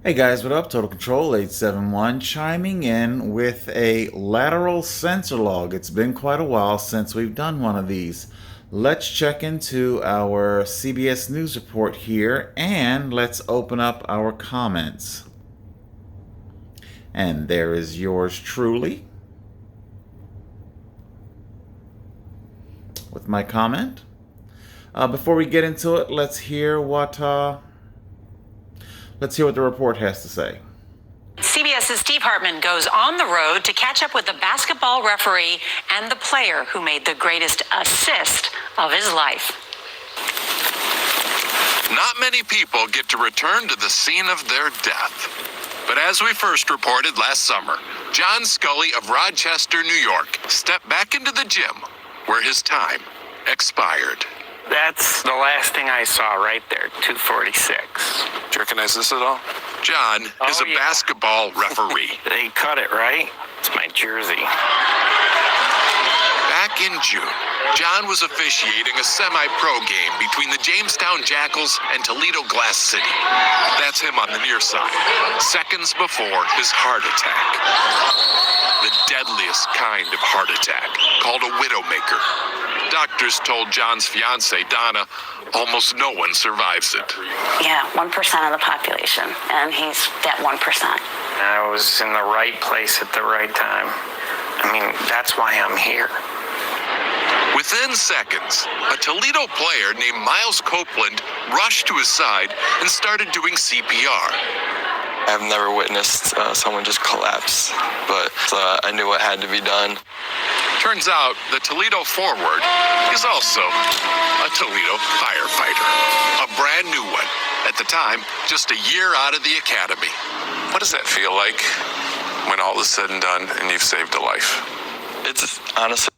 Hey guys, what up? Total Control 871 chiming in with a lateral sensor log. It's been quite a while since we've done one of these. Let's check into our CBS News report here and let's open up our comments. And there is yours truly with my comment. Before we get into it, let's hear what the report has to say. CBS's Steve Hartman goes on the road to catch up with the basketball referee and the player who made the greatest assist of his life. Not many people get to return to the scene of their death. But as we first reported last summer, John Scully of Rochester, New York, stepped back into the gym where his time expired. That's the last thing I saw right there, 246. Do you recognize this at all? John is a basketball referee. They cut it, right? It's my jersey. Back in June, John was officiating a semi-pro game between the Jamestown Jackals and Toledo Glass City. That's him on the near side, seconds before his heart attack. The deadliest kind of heart attack, called a widowmaker. Doctors told John's fiancée, Donna, almost no one survives it. Yeah, 1% of the population, and he's that 1%. I was in the right place at the right time. I mean, that's why I'm here. Within seconds, a Toledo player named Miles Copeland rushed to his side and started doing CPR. I've never witnessed someone just collapse, but I knew what had to be done. Turns out the Toledo forward is also a Toledo firefighter, a brand new one. At the time, just a year out of the academy. What does that feel like when all is said and done and you've saved a life? It's honestly...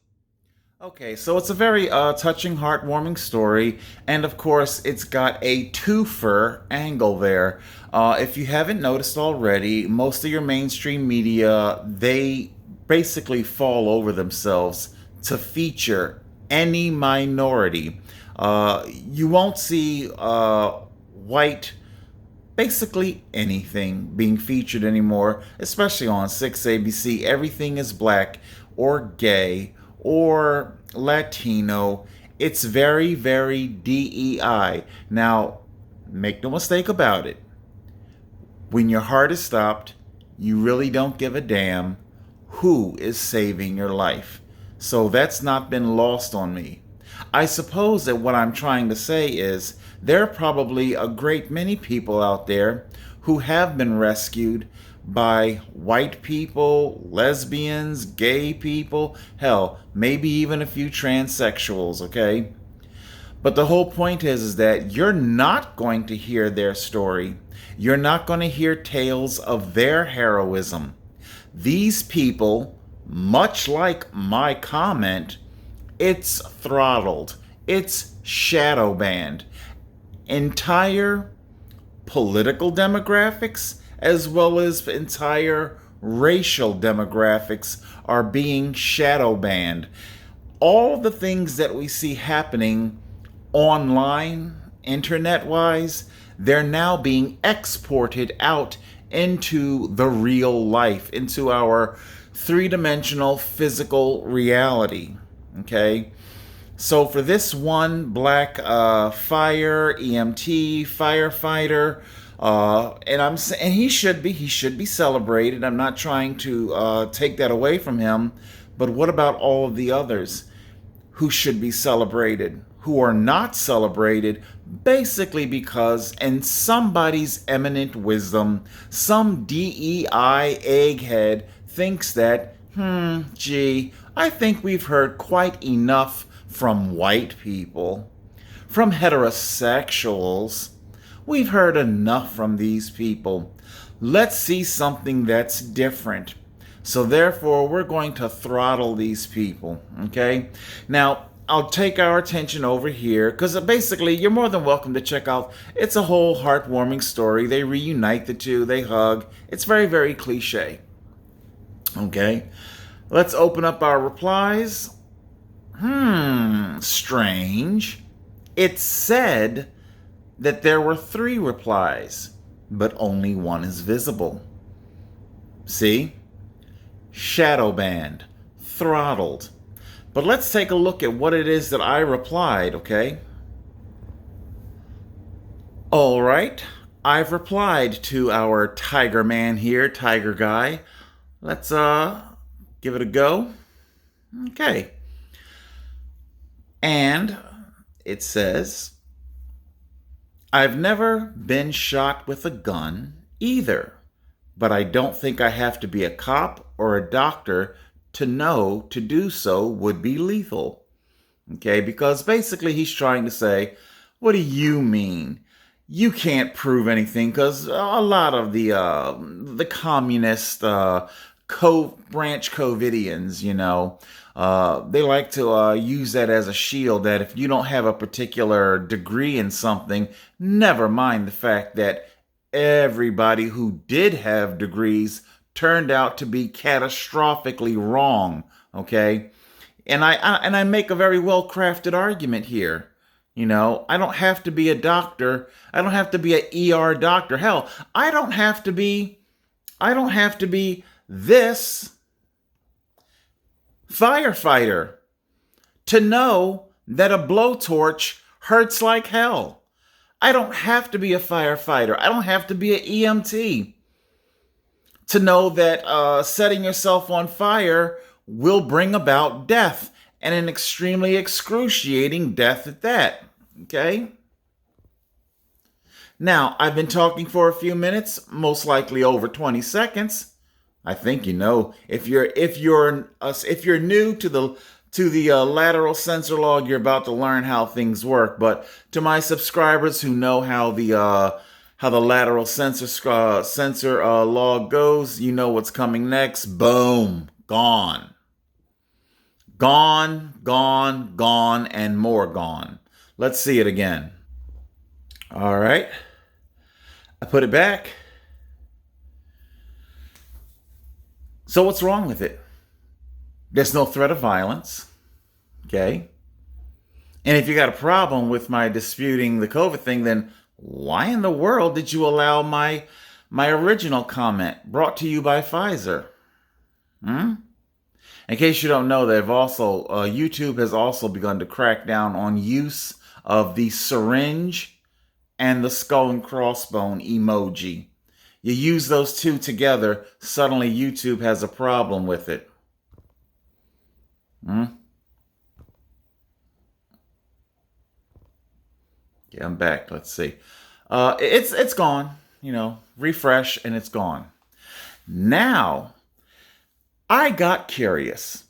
Okay, so it's a very touching, heartwarming story, and of course, it's got a twofer angle there. If you haven't noticed already, most of your mainstream media, they basically fall over themselves to feature any minority. You won't see white, basically anything being featured anymore, especially on 6ABC. Everything is black or gay or Latino. It's very, very DEI. Now, make no mistake about it. When your heart is stopped, you really don't give a damn who is saving your life. So that's not been lost on me. I suppose that what I'm trying to say is there are probably a great many people out there who have been rescued by white people, lesbians, gay people, hell, maybe even a few transsexuals, okay? But the whole point is that you're not going to hear their story. You're not going to hear tales of their heroism. These people, much like my comment, it's throttled. It's shadow banned. Entire political demographics as well as entire racial demographics are being shadow banned. All the things that we see happening online, internet-wise, they're now being exported out into the real life, into our three-dimensional physical reality, okay? So for this one black fire, EMT, firefighter, and he should be celebrated. I'm not trying to take that away from him, but what about all of the others who should be celebrated, who are not celebrated, basically because in somebody's eminent wisdom, some DEI egghead thinks that, gee, I think we've heard quite enough from white people, from heterosexuals. We've heard enough from these people. Let's see something that's different. So therefore, we're going to throttle these people, okay? Now, I'll take our attention over here because basically you're more than welcome to check out. It's a whole heartwarming story. They reunite the two, they hug. It's very, very cliche. Okay, let's open up our replies. Strange. It said that there were 3 replies. but only one is visible. See? Shadow banned, throttled. But let's take a look at what it is that I replied, okay? All right, I've replied to our Tiger Man here, Tiger Guy. Let's give it a go. Okay. And it says, I've never been shot with a gun either, but I don't think I have to be a cop or a doctor to know to do so would be lethal. Okay, because basically he's trying to say, what do you mean? You can't prove anything, because a lot of the communist branch Covidians, they like to use that as a shield, that if you don't have a particular degree in something, never mind the fact that everybody who did have degrees turned out to be catastrophically wrong, okay? And I make a very well-crafted argument here. I don't have to be a doctor. I don't have to be an ER doctor. Hell, I don't have to be this firefighter to know that a blowtorch hurts like hell. I don't have to be a firefighter. I don't have to be an EMT to know that setting yourself on fire will bring about death, and an extremely excruciating death at that. Okay? Now, I've been talking for a few minutes, most likely over 20 seconds. I think if you're new to the lateral Censor-Log, you're about to learn how things work. But to my subscribers who know how the lateral Censor-Log goes, you know what's coming next. Boom, gone. Gone, gone, gone, and more gone. Let's see it again. All right. I put it back. So what's wrong with it? There's no threat of violence. Okay. And if you got a problem with my disputing the COVID thing, then why in the world did you allow my original comment brought to you by Pfizer? In case you don't know, YouTube has also begun to crack down on use of the syringe and the skull and crossbone emoji. You use those two together, suddenly YouTube has a problem with it. Yeah, I'm back. Let's see. It's gone. Refresh and it's gone. Now, I got curious.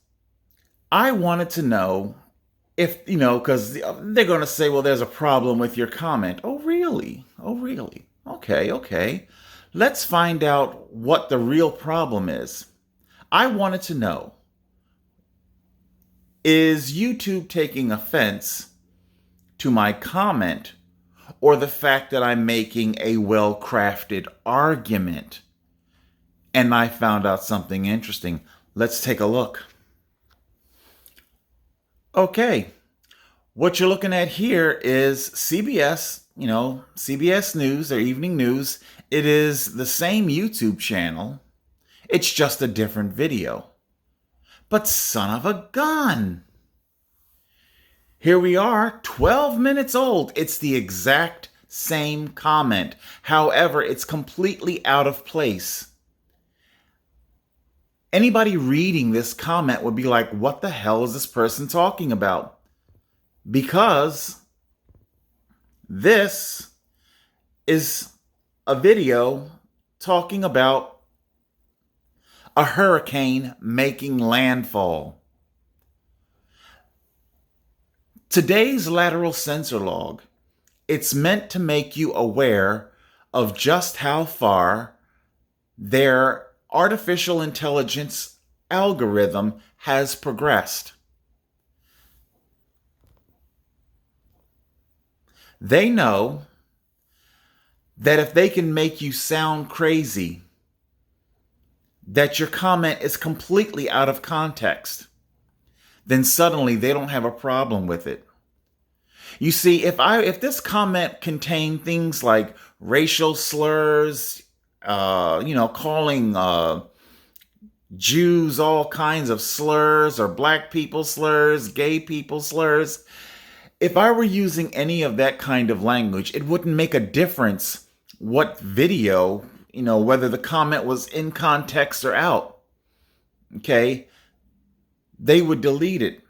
I wanted to know if, because they're going to say, well, there's a problem with your comment. Oh, really? Oh, really? Okay. Let's find out what the real problem is. I wanted to know, is YouTube taking offense to my comment or the fact that I'm making a well-crafted argument? And I found out something interesting. Let's take a look. Okay. What you're looking at here is CBS, CBS News, their evening news. It is the same YouTube channel. It's just a different video. But son of a gun. Here we are, 12 minutes old. It's the exact same comment. However, it's completely out of place. Anybody reading this comment would be like, what the hell is this person talking about? Because this is a video talking about a hurricane making landfall. Today's lateral Censor-Log, it's meant to make you aware of just how far their artificial intelligence algorithm has progressed. They know that if they can make you sound crazy, that your comment is completely out of context, then suddenly they don't have a problem with it. You see, if this comment contained things like racial slurs, calling Jews all kinds of slurs, or black people slurs, gay people slurs, if I were using any of that kind of language, it wouldn't make a difference what video, whether the comment was in context or out. Okay? They would delete it.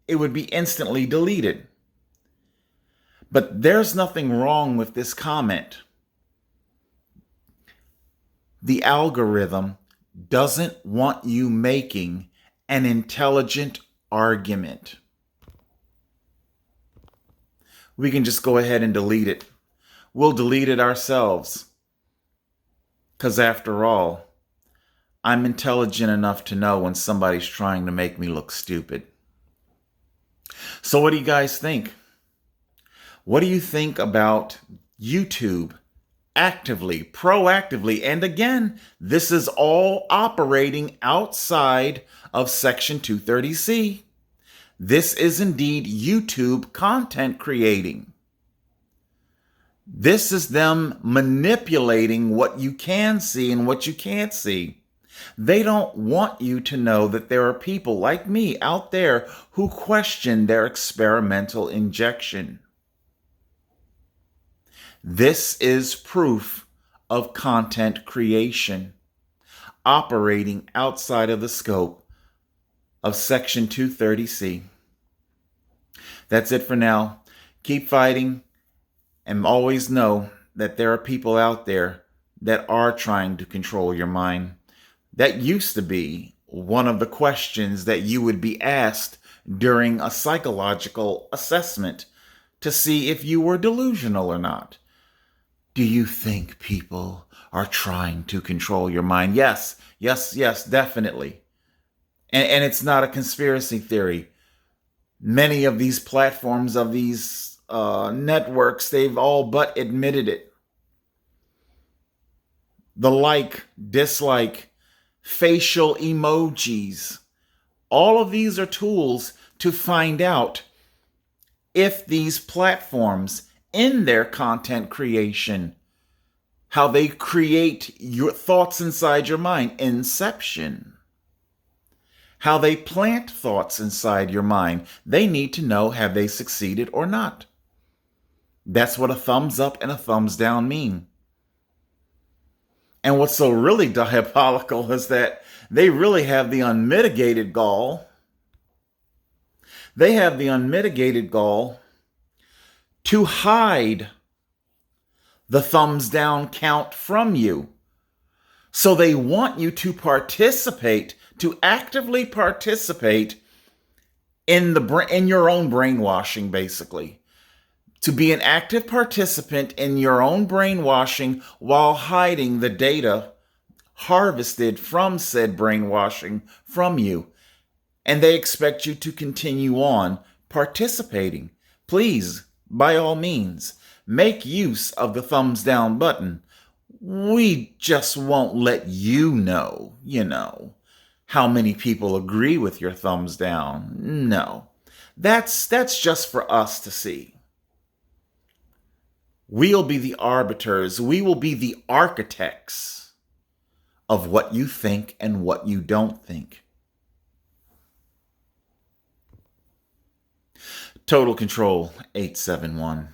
It would be instantly deleted. But there's nothing wrong with this comment. The algorithm doesn't want you making an intelligent argument. We can just go ahead and delete it. We'll delete it ourselves. Because after all, I'm intelligent enough to know when somebody's trying to make me look stupid. So what do you guys think? What do you think about YouTube actively, proactively, and again, this is all operating outside of Section 230C. This is indeed YouTube content creating. This is them manipulating what you can see and what you can't see. They don't want you to know that there are people like me out there who question their experimental injection. This is proof of content creation operating outside of the scope of Section 230C. That's it for now. Keep fighting, and always know that there are people out there that are trying to control your mind. That used to be one of the questions that you would be asked during a psychological assessment to see if you were delusional or not. Do you think people are trying to control your mind? Yes, definitely. And it's not a conspiracy theory. Many of these platforms, of these networks, they've all but admitted it. The like, dislike, facial emojis, all of these are tools to find out if these platforms, in their content creation, how they create your thoughts inside your mind, inception, how they plant thoughts inside your mind. They need to know, have they succeeded or not? That's what a thumbs up and a thumbs down mean. And what's so really diabolical is that they really have the unmitigated gall. They have the unmitigated gall to hide the thumbs down count from you. So they want you to participate, to actively participate in your own brainwashing, basically. To be an active participant in your own brainwashing while hiding the data harvested from said brainwashing from you. And they expect you to continue on participating. Please, by all means, make use of the thumbs down button. We just won't let you know, how many people agree with your thumbs down. No, that's just for us to see. We'll be the arbiters. We will be the architects of what you think and what you don't think. Total Control 871.